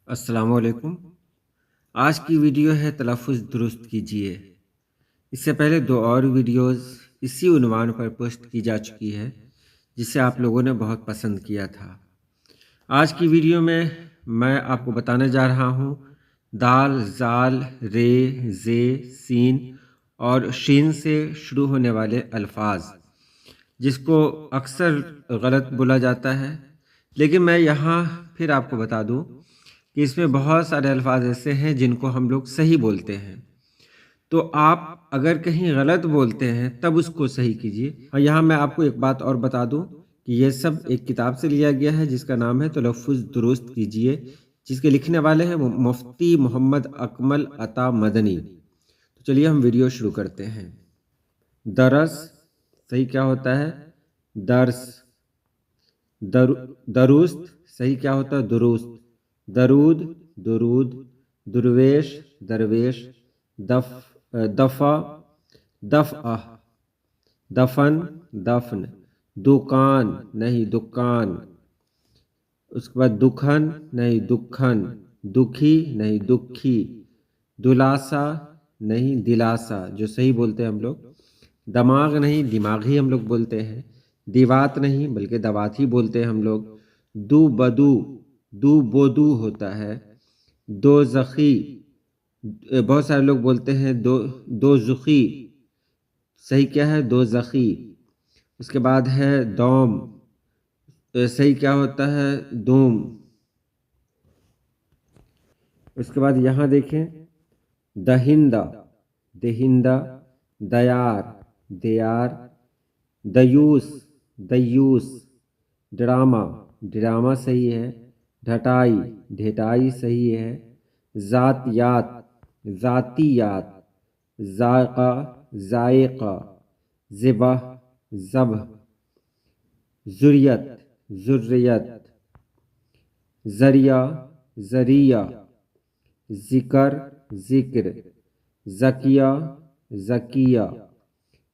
अस्सलाम वालेकुम। आज की वीडियो है तलफ़्फ़ुज़ दुरुस्त कीजिए। इससे पहले 2 और वीडियोज़ इसी उन्वान पर पोस्ट की जा चुकी है, जिसे आप लोगों ने बहुत पसंद किया था। आज की वीडियो में मैं आपको बताने जा रहा हूँ दाल, ज़ाल, रे, ज़े, सीन और शीन से शुरू होने वाले अल्फ़ाज़, जिसको अक्सर गलत बोला जाता है। लेकिन मैं यहाँ फिर आपको बता दूँ कि इसमें बहुत सारे अल्फाज ऐसे हैं जिनको हम लोग सही बोलते हैं। तो आप अगर कहीं गलत बोलते हैं तब उसको सही कीजिए। और यहाँ मैं आपको एक बात और बता दूं कि ये सब एक किताब से लिया गया है जिसका नाम है तलफ़्फ़ुज़ दुरुस्त कीजिए, जिसके लिखने वाले हैं मुफ्ती मोहम्मद अकमल अता मदनी। तो चलिए हम वीडियो शुरू करते हैं। दरस सही क्या होता है? दर्स। दरुस्त सही क्या होता है? दुरुस्त। दरूद, दुरूद। दुर्वेश, दरवेश। दफ़ा, दफ़अ। दफन, दफन। दुकान नहीं दुकान। उसके बाद दुखन नहीं दुखन। दुखी नहीं दुखी। दुलासा नहीं दिलासा, जो सही बोलते हैं हम लोग। दमाग नहीं दिमाग ही हम लोग बोलते हैं। दीवात नहीं बल्कि दवात ही बोलते हैं हम लोग। दू बदू, दू बोदू होता है। दो ज़ख़ी, बहुत सारे लोग बोलते हैं दो ज़ुख़ी, सही क्या है? दो ज़ख़ी। उसके बाद है दौम, सही क्या होता है? दूम। उसके बाद यहाँ देखें दहिंदा, देहिंदा। दयार, दयार। दयूस, दयूस। ड्रामा, ड्रामा सही है। ढटाई, ढेटाई सही है। ज़ातियात, ज़ातियात। ज़ायक़ा, ज़ायक़ा। ज़िबह, ज़ब्ह। ज़ुर्रियत, ज़ुर्रियत। ज़रिया, ज़रिया। ज़िकर, ज़िक्र। ज़किया, ज़किया।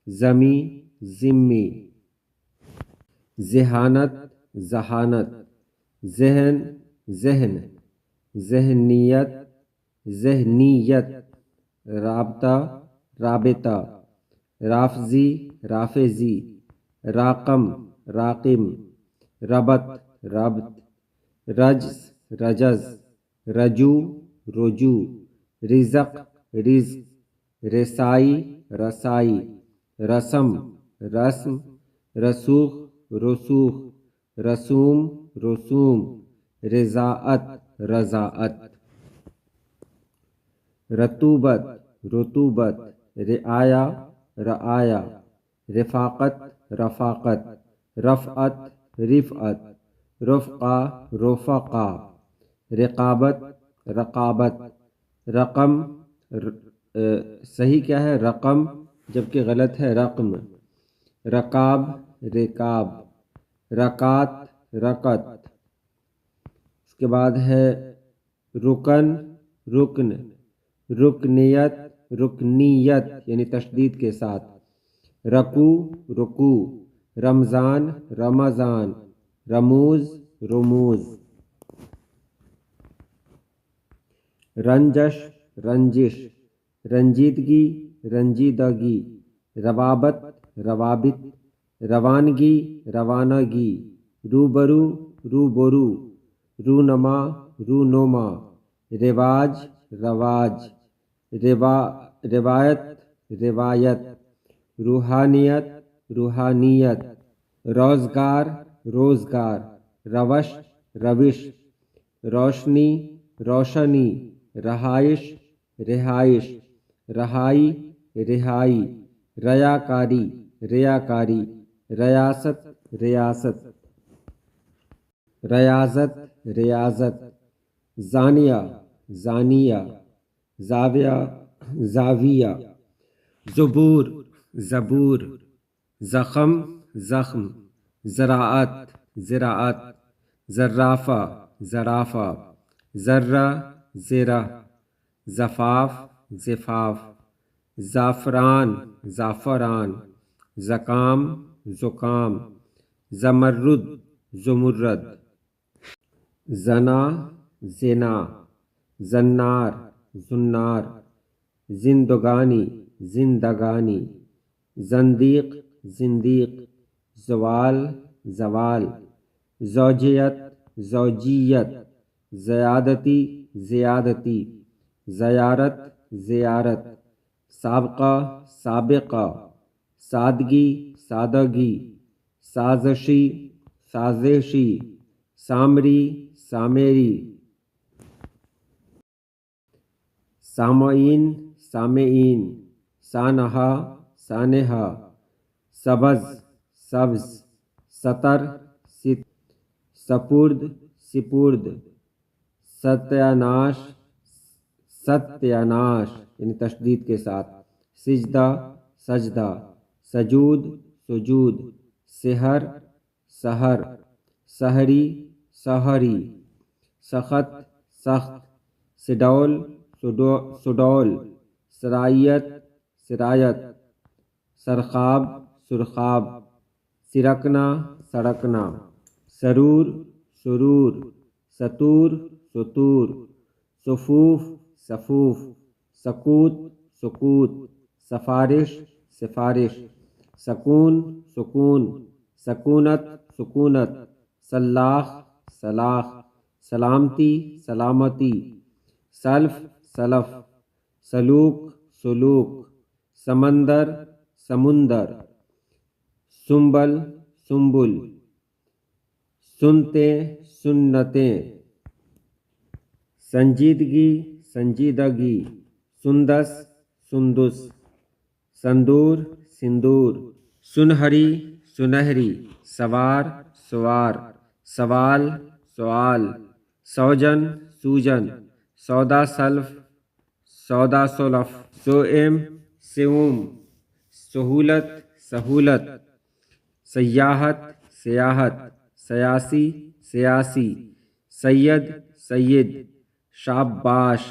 ज़मी, ज़िम्मी। ज़हानत, ज़हानत। ज़हन, ज़हन। ज़हनियत, ज़हनियत। राबता, राबिता। राफ़ज़ी, राफ़ेज़ी। राक़म, राक़िम। रबत, रब्त। रज्स, रजज़। रजू, रुजू। रिज़क़, रिज़्क़। रसाई, रसाई। रस्म, रस्म। रसूख़, रसूख़। रसूम, रसूम। रज़ाअत, रज़ाअत। रतूबत, रतूबत। रिआया, रआया। रफ़ाक़त, रफ़ाक़त। रफ़अत, रिफ़अत। रफ़क़ा, रफ़क़ा। रिक़ाबत, रक़ाबत। रक़म, सही क्या है? रक़म, जबकि गलत है रक़म। रकाब, रिकाब। रकात, रकत। उसके बाद है रुकन, रुकन। रुकनियत, रुकनीयत यानी तशदीद के साथ। रकू, रुकू। रमज़ान, रमज़ान। रमूज़, रमूज़। रंजश, रंजिश। रंजीदगी, रंजीदगी। रवाबत, रवाबित। रवानगी, रवानगी। रूबरू, रूबरू। रूनमा, रूनुमा। रिवाज, रवाज। रिवायत, रिवायत। रूहानियत, रूहानियत। रोज़गार, रोज़गार। रवश, रविश। रोशनी, रोशनी। रहाइश, रिहाइश। रहाई, रिहाई। रयाकारी, रियाकारी। रियासत, रियासत। रियाज़त, रियाज़त। ज़ानिया, ज़ानिया। ज़ाविया, ज़ाविया। ज़ुबूर, ज़बूर। ज़ख़म, ज़ख़्म। ज़राअत, ज़राअत। ज़र्राफ़ा, ज़राफ़ा। ज़र्रा, ज़िरा। ज़फ़ाफ़, ज़िफ़ाफ़। ज़ाफ़रान, ज़ाफ़रान। ज़काम, ज़ुकाम। ज़मर्रुद, ज़ुमुर्रद। ज़ना, ज़िना। زنار زنار، زندگانی زندگانی، زندیق زندیق، زوال زوال، زوجیت زوجیت، زیادتی زیادتی، زیارت زیارت، سابقہ سابقہ، سادگی سادگی، سازشی سازشی، سامری سامری، سامعین سامعین، سانحہ سانحہ، سبز سبز، سطر سپرد سپرد، ستیاناش ستیاناش یعنی تشدید کے ساتھ، سجدہ سجدہ، سجود سجود، سحر سحر، سحری سحری، سخت سخت، سڈول سڈول، سرائیت سرایت، سرخاب سرخاب، سرکنا سڑکنا، سرور سرور، ستور ستور، صفوف صفوف، سکوت سکوت، سفارش سفارش، سکون سکون، سکونت سکونت، سلاخ سلاخ، سلامتی سلامتی، سلف سلف، سلوک سلوک، سمندر سمندر، سنبل سنبل، سنتیں سنتیں، سنجیدگی سنجیدگی، سندس سندس، سندور سندور، سنہری سنہری، سوار سوار، سوال سوال، سوجن سوجن، سودا سلف سودا سلف، سوئم سوم، سہولت سہولت، سیاحت سیاحت، سیاسی سیاسی، سید سید، شاباش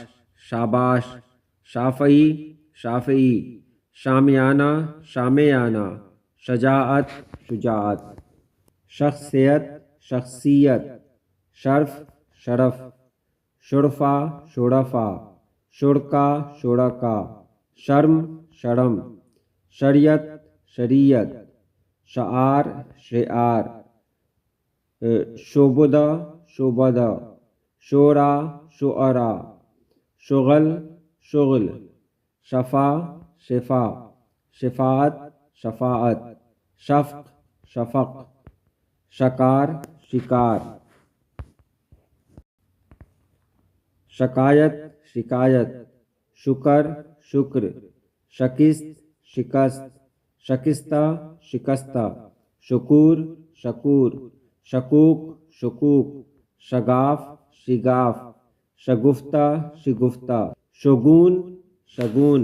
شاباش، شافعی شافعی، شامیانہ شامیانہ، شجاعت شجاعت، شخصیت شخصیت، شرف شرف، شرفا شرفا، شرکا شرکا، شرم شرم، شریعت شریعت، شعار شعار، شعبدہ شعبدہ، شورا شعرا، شغل شغل، شفا شفا، شفاعت شفاعت، شفق شفق، شکار شکار، شکایت شکایت، شکر شکر، شکست شکست، شکستہ شکستہ، شکور شکور، شکوک شکوک، شگاف شگاف، شگفتہ شگفتہ، شگون شگون،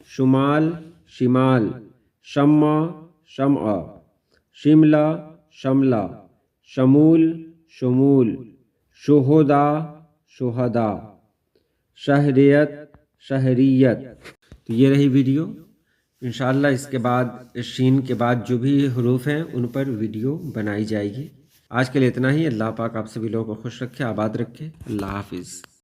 شمال شمال، شمع شمع، شملہ شملہ، شمول شمول، شہداء شہداء، شہریت شہریت۔ تو یہ رہی ویڈیو، انشاءاللہ اس کے بعد شین کے بعد جو بھی حروف ہیں ان پر ویڈیو بنائی جائے گی۔ آج کے لیے اتنا ہی۔ اللہ پاک آپ سبھی لوگوں کو خوش رکھے، آباد رکھے۔ اللہ حافظ۔